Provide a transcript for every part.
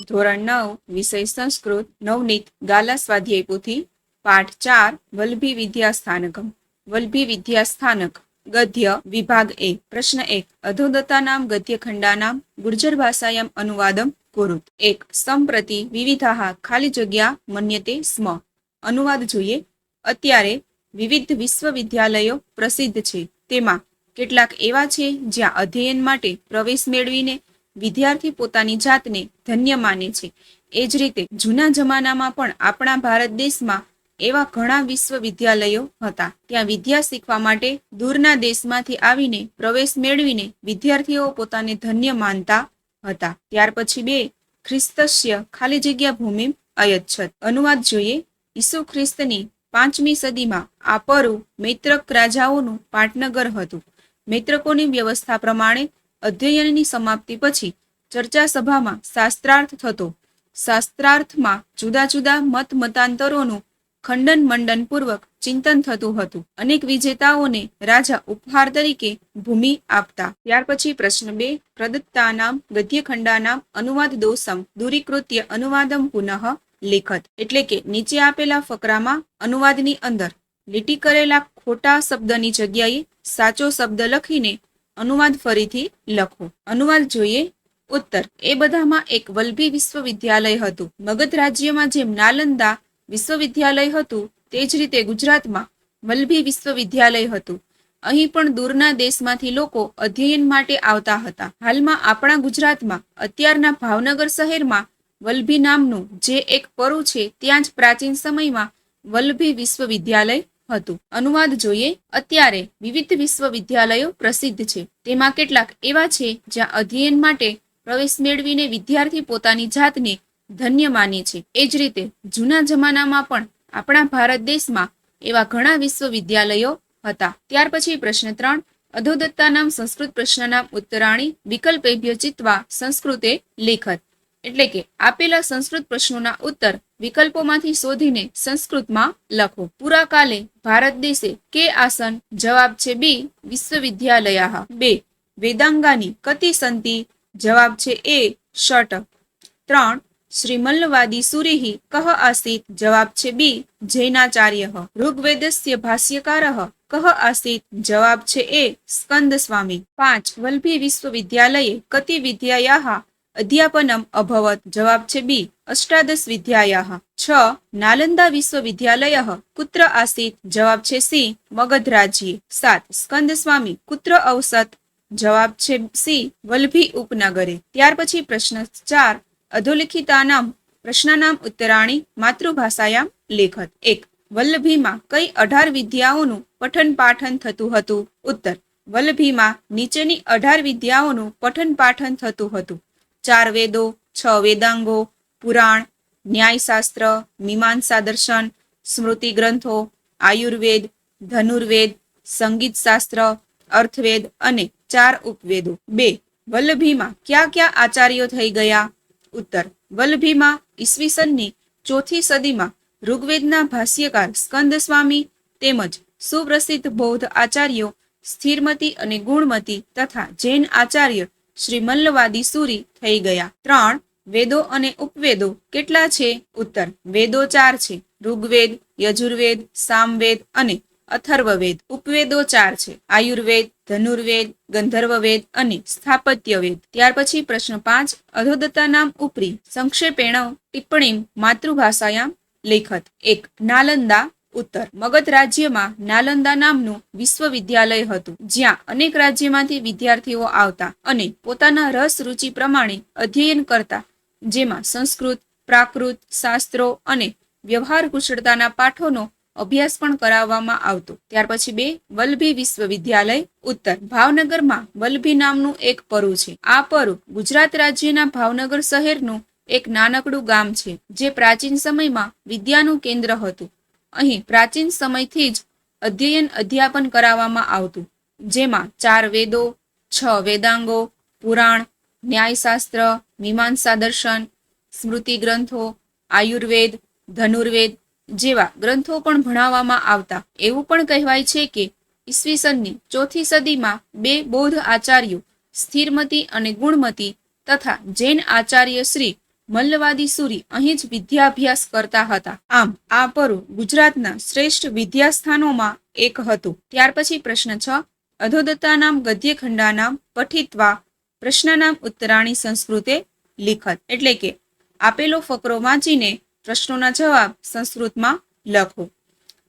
ધોરણ 9 વિષય સંસ્કૃત નવનીત ગાલા સ્વાધ્યાય પોથી પાઠ 4 વલ્લભી વિદ્યાસ્થાનકમ વલ્લભી વિદ્યાસ્થાનક ગદ્ય વિભાગ એ પ્રશ્ન 1 અધોદત્તાનામ ગદ્યખંડાનામ ગુર્જર ભાષાયામ અનુવાદમ કુરુત 1 સંપ્રતિ વિવિધાઃ ખાલી જગ્યા મન્યતે સ્મ અનુવાદ જોઈએ. અત્યારે વિવિધ વિશ્વવિદ્યાલયો પ્રસિદ્ધ છે, તેમાં કેટલાક એવા છે જ્યાં અધ્યયન માટે પ્રવેશ મેળવીને વિદ્યાર્થી પોતાની જાતને ધન્ય માને છે. એ જ રીતે જૂના જમાનામાં પણ આપણા ભારત દેશમાં એવા ઘણા વિશ્વવિદ્યાલયો હતા. ત્યાં વિદ્યા શીખવા માટે દૂરના દેશમાંથી આવીને પ્રવેશ મેળવીને વિદ્યાર્થીઓ પોતાને ધન્ય માનતા હતા. ત્યાર પછી 2 ખ્રિસ્તસ્ય ખાલી જગ્યા ભૂમિ અયચ્છત અનુવાદ જોઈએ. ઈસુ ખ્રિસ્તની 5મી સદીમાં આ પરુ મૈત્રક રાજાઓનું પાટનગર હતું. મૈત્રકોની વ્યવસ્થા પ્રમાણે અધ્યયનની સમાપ્તિ પછી ચર્ચા સભામાં શાસ્ત્રાર્થ થતો. શાસ્ત્રાર્થમાં જુદા જુદા મત મતાંતરોનું ખંડન મંડન પૂર્વક ચિંતન થતું હતું. અનેક વિજેતાઓને રાજા ઉપહાર તરીકે ભૂમિ આપતા. ત્યાર પછી પ્રશ્ન 2 પ્રદત્તાનામ ગદ્યખંડાનામ અનુવાદ દોષમ દૂરીકૃત્ય અનુવાદમ પુનઃ લેખત એટલે કે નીચે આપેલા ફકરામાં અનુવાદની અંદર લીટી કરેલા ખોટા શબ્દની જગ્યાએ સાચો શબ્દ લખીને અનુવાદ ફરીથી લખો. અનુવાદ જોઈએ. ઉત્તર એ બધામાં એક વલ્લભી વિશ્વવિદ્યાલય હતું. મગધ રાજ્યમાં જેમ નાલંદા વિશ્વવિદ્યાલય હતું તે જ રીતે ગુજરાતમાં વલ્લભી વિશ્વવિદ્યાલય હતું. અહીં પણ દૂરના દેશમાંથી લોકો અધ્યયન માટે આવતા હતા. હાલમાં આપણા ગુજરાતમાં અત્યારના ભાવનગર શહેરમાં વલ્લભી નામનું જે એક પરુ છે ત્યાં જ પ્રાચીન સમયમાં વલ્લભી વિશ્વવિદ્યાલય હતું. અનુવાદ જોઈએ. અત્યારે વિવિધ વિશ્વવિદ્યાલયો પ્રસિદ્ધ છે, તેમાં કેટલાક એવા છે જ્યાં અધ્યયન માટે પ્રવેશ મેળવીને વિદ્યાર્થી પોતાની જાતને ધન્ય માને છે. એ જ રીતે જૂના જમાનામાં પણ આપણા ભારત દેશમાં એવા ઘણા વિશ્વવિદ્યાલયો હતા. ત્યાર પછી પ્રશ્ન 3 અધોદત્તાનામ સંસ્કૃત પ્રશ્નનામ ઉત્તરાણી વિકલ્પેભ્ય ચિત્વા સંસ્કૃતે લેખત એટલે કે આપેલા સંસ્કૃત પ્રશ્નોના ઉત્તર વિકલ્પોમાંથી શોધીને સંસ્કૃતમાં લખો. પૂરા કાલે ભારત દેશે કે આસન જવાબ છે બી વિશ્વવિદ્યાલયાઃ. 2 વેદાંગાની કતિ સંતિ જવાબ છે એ ષટ. 3 શ્રીમલ્લવાદી સુરીઃ કહ આસીત જવાબ છે બી જૈનાચાર્યઃ. ઋગ્વેદસ્ય ભાષ્યકારઃ કહ આસીત જવાબ છે એ સ્કંદ સ્વામી. 5 વલ્લભી વિશ્વવિદ્યાલયે કતિ વિદ્યાયાઃ અધ્યાપનમ અભવત જવાબ છે બી અષ્ટાદશ વિદ્યાયાઃ. 6 નાલંદા વિશ્વવિદ્યાલયઃ કુત્ર આસીત જવાબ છે સી મગધ રાજ્યે. 7 સ્કંદ સ્વામી કુત્ર અવસત જવાબ છે સી વલ્લભી ઉપનગરે. ત્યાર પછી પ્રશ્ન 4 અધોલિખિતાનામ પ્રશ્નાનામ ઉત્તરાણી માતૃભાષાયામ લેખત. 1 વલ્લભીમાં કઈ 18 વિદ્યાઓનું પઠન પાઠન થતું હતું? ઉત્તર વલ્લભીમાં નીચેની 18 વિદ્યાઓનું પઠન પાઠન થતું હતું. 4 વેદો, 6 વેદાંગો, પુરાણ, ન્યાયશાસ્ત્ર, મીમાંસા દર્શન, સ્મૃતિ ગ્રંથો, આયુર્વેદ, ધનુર્વેદ, સંગીત શાસ્ત્ર, અર્થવેદ અને 4 ઉપવેદો. 2 વલ્લભીમાં કયા કયા આચાર્યો થઈ ગયા? ઉત્તર વલ્લભીમાં ઈસવીસનની 4થી સદીમાં ઋગ્વેદના ભાષ્યકાર સ્કંદ સ્વામી તેમજ સુપ્રસિદ્ધ બૌદ્ધ આચાર્યો સ્થિરમતી અને ગુણમતી તથા જૈન આચાર્ય શ્રી મલ્લવાદી સુરી થઈ ગયા. 3 વેદો અને ઉપવેદો કેટલા છે? ઉત્તર વેદો 4 છે. ઋગ્વેદ, યજુર્વેદ, સામવેદ અને અથર્વવેદ. ઉપવેદો 4 છે. આયુર્વેદ, ધનુર્વેદ, ગંધર્વવેદ અને સ્થાપત્યવેદ. ત્યાર પછી પ્રશ્ન 5 અધોદત્તાનામ ઉપરી સંક્ષેપેણ ટિપ્પણીમ માતૃભાષાયામ લેખત. 1 નાલંદા. ઉત્તર મગધ રાજ્યમાં નાલંદા નામનું વિશ્વવિદ્યાલય હતું, જ્યાં અનેક રાજ્યમાંથી વિદ્યાર્થીઓ આવતા અને પોતાના રસ રુચિ પ્રમાણે અધ્યયન કરતા, જેમાં સંસ્કૃત, પ્રાકૃત, શાસ્ત્રો અને વ્યવહાર કુશળતાના પાઠોનો અભ્યાસ પણ કરાવવામાં આવતો. ત્યાર પછી 2 વલ્લભી વિશ્વવિદ્યાલય. ઉત્તર ભાવનગરમાં વલ્લભી નામનું એક પરુ છે. આ પરુ ગુજરાત રાજ્યના ભાવનગર શહેરનું એક નાનકડું ગામ છે, જે પ્રાચીન સમયમાં વિદ્યાનું કેન્દ્ર હતું. અહીં પ્રાચીન સમયથી જ અધ્યયન અધ્યાપન કરાવવામાં આવતું, જેમાં 4 વેદો, 6 વેદાંગો, પુરાણ, ન્યાયશાસ્ત્ર, મીમાંસા દર્શન, સ્મૃતિ ગ્રંથો, આયુર્વેદ, ધનુર્વેદ જેવા ગ્રંથો પણ ભણાવવામાં આવતા. એવું પણ કહેવાય છે કે ઈસવીસનની 4થી સદીમાં 2 બૌદ્ધ આચાર્યો સ્થિરમતી અને ગુણમતી તથા જૈન આચાર્ય શ્રી મલ્લવાદી સુરી અહીં જ વિદ્યાભ્યાસ કરતા હતા. આમ આ પરુ ગુજરાતના શ્રેષ્ઠ વિદ્યાસ્થાનોમાં એક હતું. ત્યાર પછી પ્રશ્ન 6. અધોદત્તાનામ ગદ્યખંડાનામ પઠિત્વા પ્રશ્નાનામ ઉત્તરાણી સંસ્કૃતે લિખત. એટલે કે આપેલો ફકરો વાંચીને પ્રશ્નોના જવાબ સંસ્કૃતમાં લખો.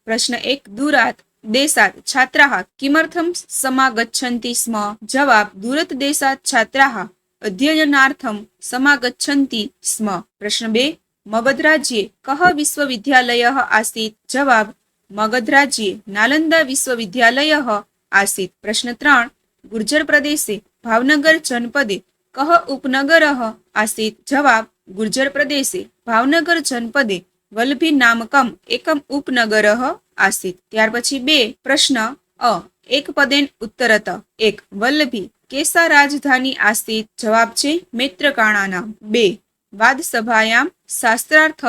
પ્રશ્ન 1. દૂરાત દેશાત છાત્રાः કિમર્થમ સમાગચ્છન્તિ સ્મ. જવાબ: દૂરત દેશાત છાત્રાः અધ્યયનાર્થમ સમાગચ્છન્તિ સ્મ. પ્રશ્ન 2. મગધ રાજ્યે કઃ વિશ્વવિદ્યાલયઃ આસીત. જવાબ: મગધ રાજ્યે નાલંદા વિશ્વવિદ્યાલયઃ આસીત. પ્રશ્ન 3. ગુર્જર પ્રદેશે ભાવનગર જનપદે કઃ ઉપનગરઃ આસીત. જવાબ: ગુર્જર પ્રદેશે ભાવનગર જનપદે વલ્લભી નામકમ એકમ ઉપનગરઃ આસીત. ત્યાર પછી 2. પ્રશ્ન અ. એક પદેન ઉત્તરત. 1. વલ્લભી કેસા રાજધાની આસીત. જવાબ છે મૈત્રકાણાનામ. 2. વાદસભાયામ શાસ્ત્રાર્થ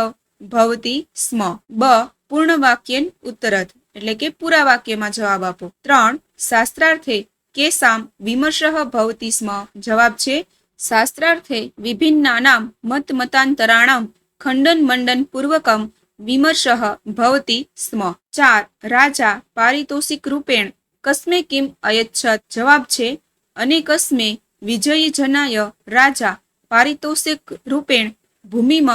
ભવતી સ્મ. બ. પૂર્ણ વાક્યેન ઉત્તરત. એટલે કે પૂરા વાક્યમાં જવાબ આપો. 3. શાસ્ત્રાર્થે કેસામ વિમર્શઃ ભવતી સ્મ. જવાબ છે શાસ્ત્રાર્થે વિભિન્નાનામ મત મતાંતરાણામ ખંડન મંડન પૂર્વકમ વિમર્શઃ ભવતી સ્મ. 4. રાજા પારિતોષિક રૂપેણ કસ્મે કિમ અયચ્છત. જવાબ છે અનેકસ્મે વિજયી જનાય રાજા પારિતોષિક રૂપેણ ભૂમિમ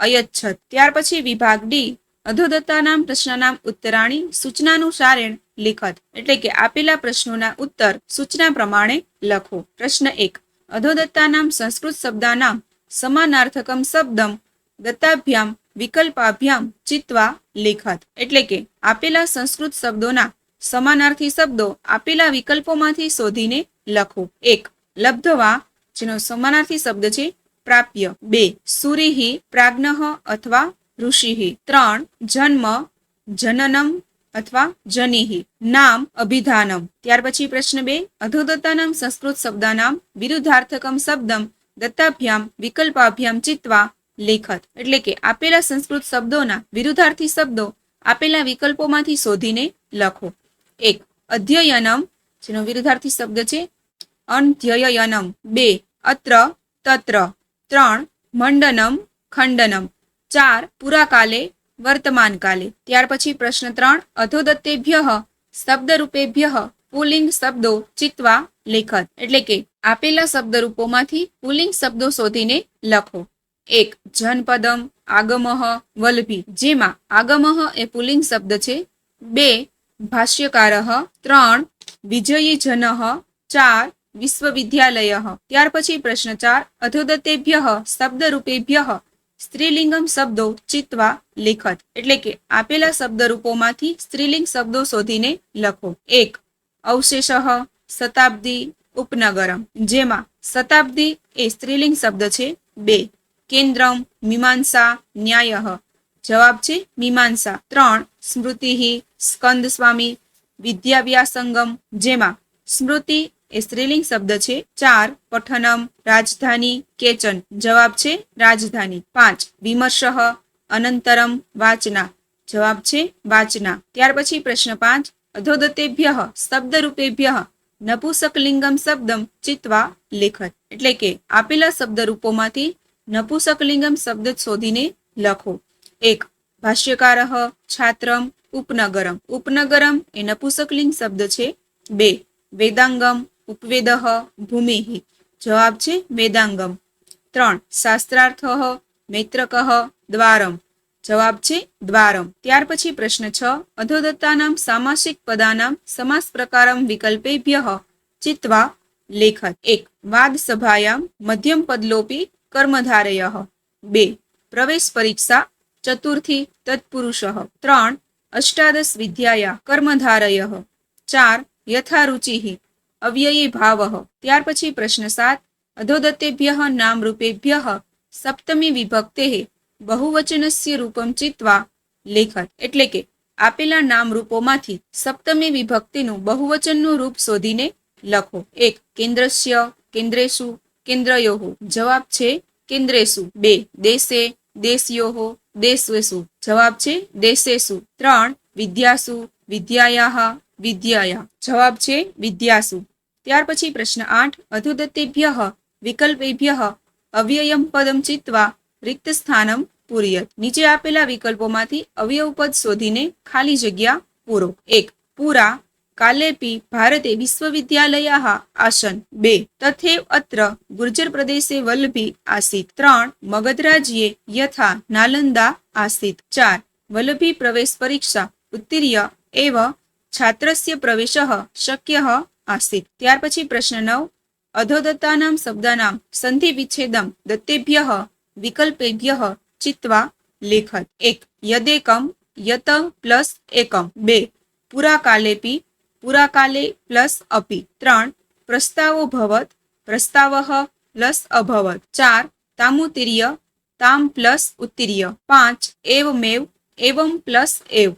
અયચ્છત. ત્યાર પછી વિભાગ ડી. અધોદત્તાનામ પ્રશ્નાનામ ઉત્તરાણી સૂચનાનુસારેણ લિખત. એટલે કે આપેલા પ્રશ્નોના ઉત્તર સૂચના પ્રમાણે લખો. પ્રશ્ન 1. અધોદત્તાનામ સંસ્કૃત શબ્દાનામ સમાનાર્થકમ શબ્દમ દત્તાભ્યામ વિકલ્પાભ્યામ ચિત્વા લિખત. એટલે કે આપેલા સંસ્કૃત શબ્દોના સમાનાર્થી શબ્દો આપેલા વિકલ્પોમાંથી શોધીને લખો. 1. લબ્ધવા, જેનો સમાનાર્થી શબ્દ છે પ્રાપ્ય. 2. સુરીહિ પ્રાજ્ઞઃ અથવા ઋષિહિ. 3. જન્મ જનનમ અથવા જનિહિ. નામ અભિધાનમ. ત્યાર પછી પ્રશ્ન 2. અધોદત્તાનામ સંસ્કૃત શબ્દાનામ વિરુદ્ધાર્થકમ શબ્દમ દત્તાભ્યામ વિકલ્પાભ્યામ ચિત્વા લેખત. એટલે કે આપેલા સંસ્કૃત શબ્દોના વિરુદ્ધાર્થી શબ્દો આપેલા વિકલ્પોમાંથી શોધીને લખો. 1. અધ્યયનમ, જેનો વિરુદ્ધાર્થી શબ્દ છે અનધ્યયનમ. 2. અત્ર તત્ર. 3. મંડનમ ખંડનમ. 4. પુરાકાલે વર્તમાન કાલે. ત્યાર પછી પ્રશ્ન 3. અધોદત્તેભ્યઃ શબ્દરૂપેભ્યઃ પુલ્લિંગ શબ્દો ચિત્વા લેખત. એટલે કે આપેલા શબ્દરૂપોમાંથી પુલ્લિંગ શબ્દો શોધીને લખો. 1. જનપદમ આગમઃ વલ્લભી, જેમાં આગમઃ એ પુલ્લિંગ શબ્દ છે. 2. ભાષ્યકારઃ. 3. વિજયી જનઃ. 4. વિશ્વવિદ્યાલયઃ. ત્યાર પછી પ્રશ્ન 4. અધોદત્તેભ્યઃ શબ્દરૂપેભ્યઃ સ્ત્રીલિંગમ શબ્દો ચિત્વા લેખત. એટલે કે આપેલા શબ્દરૂપોમાંથી સ્ત્રીલિંગ શબ્દો શોધીને લખો. 1. અવશેષઃ શતાબ્દી ઉપનગરમ, જેમાં શતાબ્દી એ સ્ત્રીલિંગ શબ્દ છે. 2. કેન્દ્રમ મીમાંસા ન્યાયઃ. જવાબ છે મીમાંસા. 3. સ્મૃતિ સ્કંદ સ્વામી વિદ્યાવ્યાસંગમ, જેમાં સ્મૃતિ એ સ્ત્રીલિંગ શબ્દ છે. 4. પઠનમ રાજધાની કેચન. જવાબ છે રાજધાની. 5. વિમર્શઃ અનંતરમ વાચના. જવાબ છે વાચના. ત્યાર પછી પ્રશ્ન 5. અધોદત્તેભ્યઃ શબ્દરૂપેભ્યઃ નપુંસકલિંગમ શબ્દમ ચિત્વા લેખત. એટલે કે આપેલા શબ્દરૂપોમાંથી નપુંસકલિંગમ શબ્દ શોધીને લખો. 1. ભાષ્યકારઃ છાત્રમ ઉપનગરમ. ઉપનગરમ એ નપુંસકલિંગ શબ્દ છે. 2. વેદાંગમ ઉપવેદઃ ભૂમિ. જવાબ છે વેદાંગમ. 3. શાસ્ત્રાર્થ મૈત્રકઃ દ્વારમ. જવાબ છે દ્વારમ. ત્યાર પછી પ્રશ્ન 6. અધોદત્તાનામ સામાસિક પદાનામ સમાસ પ્રકારમ વિકલ્પેભ્યઃ ચિત્વા લેખત. 1. વાદ સભાયામ મધ્યમ પદલોપી કર્મધારયઃ. 2. પ્રવેશ પરીક્ષા ચતુર્થી તત્પુરુષઃ. 3. અષ્ટાદશ વિદ્યાયા કર્મધારયઃ. 4. યથારુચિઃ અવ્યયી ભાવઃ. ત્યાર પછી પ્રશ્ન 7. અધોદત્તેભ્યઃ નામરૂપેભ્યઃ સપ્તમી વિભક્તેઃ બહુવચનસ્ય રૂપમ ચિત્વા લેખત. એટલે કે આપેલા નામ રૂપોમાંથી સપ્તમી વિભક્તિનું બહુવચનનું રૂપ શોધીને લખો. 1. કેન્દ્રસ્ય કેન્દ્રેષુ કેન્દ્રયોઃ. જવાબ છે કેન્દ્રેષુ. 2. દેશે દેશયોઃ દેશેષુ. જવાબ છે દેશેષુ. 3. વિદ્યાસુ વિદ્યાયાઃ વિદ્યાયા. જવાબ છે વિદ્યાસુ. ત્યાર પછી પ્રશ્ન 8. અધોદત્તેભ્યઃ વિકલ્પેભ્યઃ અવ્યયમ પદમ ચિત્વા रिक्त स्थानं पूरयेत्। નીચે આપેલા વિકલ્પોમાંથી અવયવપદ શોધીને ખાલી જગ્યા પૂરો। 1. પુરા કાલેપી ભારતે વિશ્વવિદ્યાલયાः આસन्। 2. તથૈવ અત્ર ગુર્જર પ્રદેશે વલ્લભી આસીत्। 3. મગધ રાજ્યે યથા નાલંદા આસીत्। 4. વલ્લભી પ્રવેશ પરીક્ષા ઉત્તીર્ય એવ છાત્રસ્ય પ્રવેશः શક્યः આસીत्। ત્યાર પછી પ્રશ્ન 9 અધોદત્તાનામ શબ્દાનામ સંધિ વિચ્છેદમ દત્તેભ્યઃ વિકલ્પેભ્યઃ ચિત્વા લેખત। 1. યદેકમ યત પ્લસ એકમ। 2. પુરાકાલેપી પુરાકાલે પ્લસ અપી। 3. પ્રસ્તાવો ભવત પ્રસ્તાવઃ પ્લસ અભવત। 4. તામુતિર્ય તામ પ્લસ ઉત્તીર્ય। 5. એવમેવ એવમ પ્લસ એવ।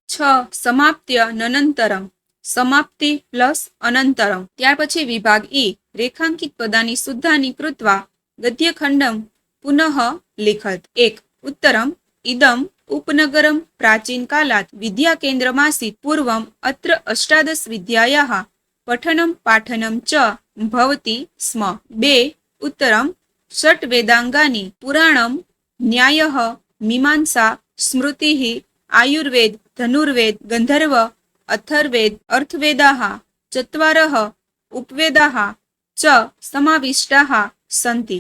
6. સમાપ્ત્ય નનંતરમ સમાપ્તિ પ્લસ અનંતરમ। ત્યાર પછી વિભાગ ઈ રેખાંકિત પદાની શુદ્ધાની કૃત્વા ગદ્યખંડમ પુનઃ લેખત। 1. ઉત્તરમ ઇદમ ઉપનગરમ પ્રાચીન કાલાત વિદ્યા કેન્દ્રમાસીત પૂર્વમ અત્ર અષ્ટાદશ વિદ્યાયાઃ પઠનમ પાઠનમ ચ ભવતિ સ્મ। 2. ઉત્તરમ ષટ્ વેદાંગાની પુરાણમ ન્યાયઃ મીમાંસા સ્મૃતિઃ આયુર્વેદ ધનુર્વેદ ગંધર્વ અથર્વેદ અર્થવેદાઃ ચત્વારઃ ઉપવેદાઃ ચ સમાવિષ્ટાઃ સन्ति।